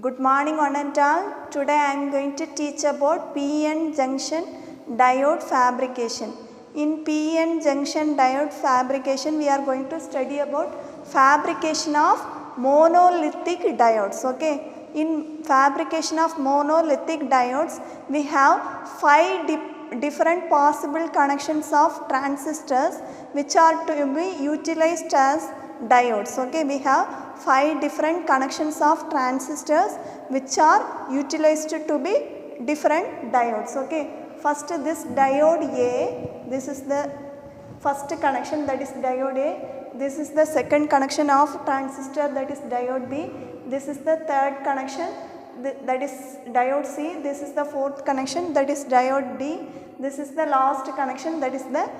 Good morning one and all. Today I am going to teach about PN junction diode fabrication. In PN junction diode fabrication we are going to study about fabrication of monolithic diodes. Okay. In fabrication of monolithic diodes we have 5 different possible connections of transistors which are to be utilized as diodes. Okay, we have 5 different connections of transistors which are utilized to be different diodes. Okay, first this diode A, this is the first connection, that is diode A. This is the second connection of transistor, that is diode B. This is the third connection, that is diode C. This is the fourth connection, that is diode D. This is the last connection, that is the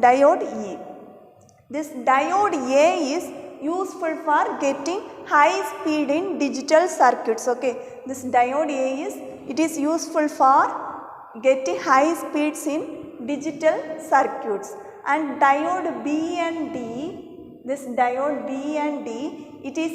diode E. This diode A is useful for getting high speed in digital circuits. Okay, this diode A is useful for getting high speeds in digital circuits. And diode B and D, this diode B and D, it is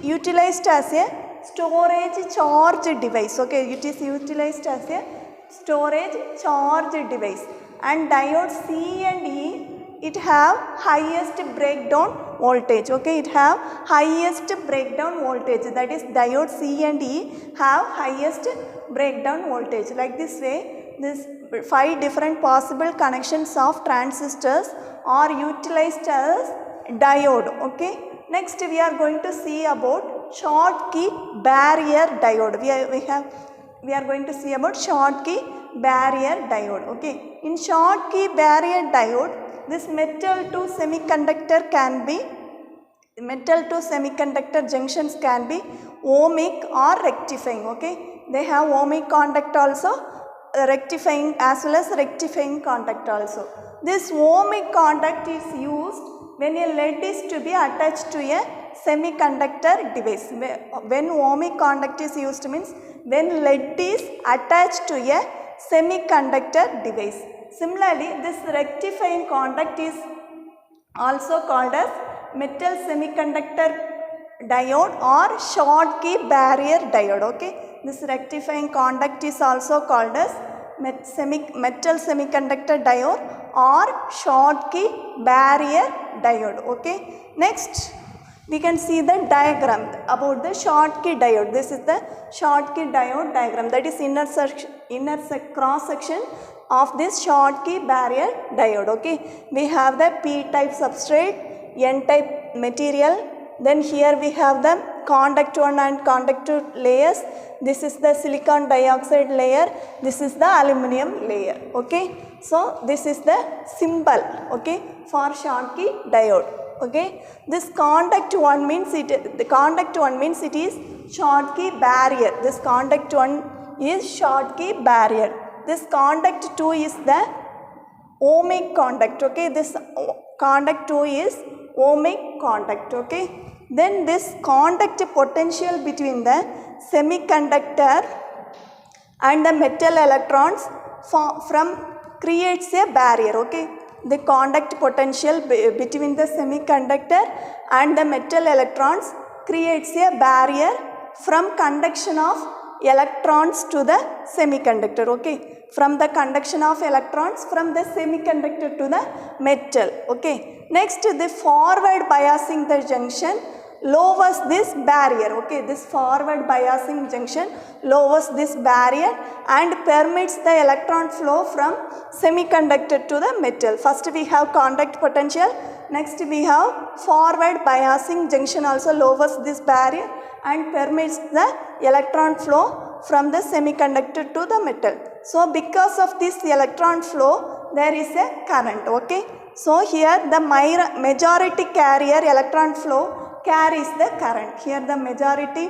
utilized as a storage charge device. Okay, it is utilized as a storage charge device. And diode C and E, it have highest breakdown voltage. Okay, it have highest breakdown voltage, that is diode C and E have highest breakdown voltage. Like this way, this 5 different possible connections of transistors are utilized as diode. Okay, next we are going to see about Schottky barrier diode. We are going to see about Schottky barrier diode. Okay, in Schottky barrier diode, this metal to semiconductor junctions can be ohmic or rectifying. Okay, they have ohmic contact also, rectifying as well as rectifying contact also. This ohmic contact is used when a lead is to be attached to a semiconductor device. When ohmic contact is used means when lead is attached to a semiconductor device. Similarly, this rectifying contact is also called as metal semiconductor diode or Schottky barrier diode. Okay, this rectifying contact is also called as metal semiconductor diode or Schottky barrier diode. Okay, next we can see the diagram about the Schottky diode. This is the Schottky diode diagram, that is inner cross section of this Schottky barrier diode. Okay, we have the p-type substrate, n-type material, then here we have the conduct 1 and conduct 2 layers. This is the silicon dioxide layer, this is the aluminum layer. Okay, so this is the symbol, okay, for Schottky diode. Okay, this conduct 1 means it is Schottky barrier. This conduct 1 is Schottky barrier. This conduct 2 is the ohmic conduct. Okay, this conduct 2 is ohmic conduct. Okay, then this conduct potential between the semiconductor and the metal electrons creates a barrier. Okay, the conduct potential between the semiconductor and the metal electrons creates a barrier from conduction of electrons to the semiconductor. Okay, from the conduction of electrons from the semiconductor to the metal. Okay, next the forward biasing the junction lowers this barrier. Okay, this forward biasing junction lowers this barrier and permits the electron flow from semiconductor to the metal. First we have conduct potential, next we have forward biasing junction also lowers this barrier and permits the electron flow from the semiconductor to the metal. So because of this electron flow there is a current. Okay, so here the majority carrier electron flow carries the current. Here the majority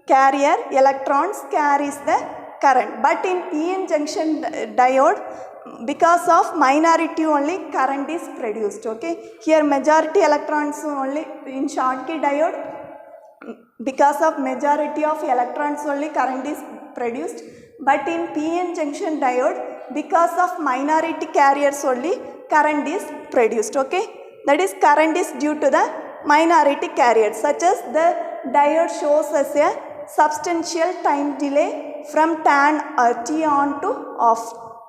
carrier electrons carries the current, but in PN junction diode because of minority only current is produced. Okay, here majority electrons only. In Schottky diode because of majority of electrons only current is produced, but in PN junction diode because of minority carriers only current is produced. Okay, that is current is due to the minority carriers, such as the diode shows as a substantial time delay from T on to off.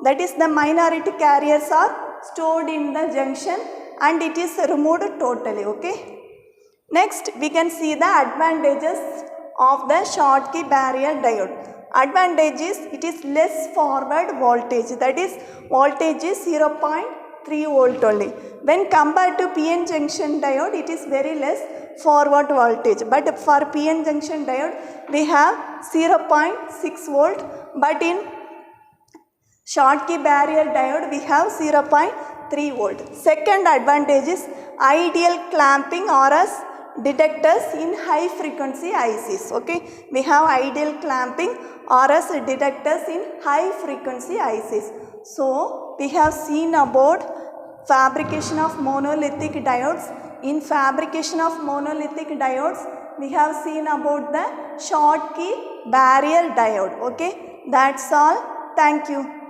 That is, the minority carriers are stored in the junction and it is removed totally. Okay. Next, we can see the advantages of the Schottky barrier diode. Advantage is it is less forward voltage, that is voltage is 0.3 volt only. When compared to PN junction diode, it is very less forward voltage, but for PN junction diode we have 0.6 volt, but in Schottky barrier diode we have 0.3 volt. Second advantage is ideal clamping or as detectors in high frequency ICs. Okay, we have ideal clamping or as detectors in high frequency ICs. So we have seen about fabrication of monolithic diodes. In fabrication of monolithic diodes, we have seen about the Schottky barrier diode. Okay, that's all. Thank you.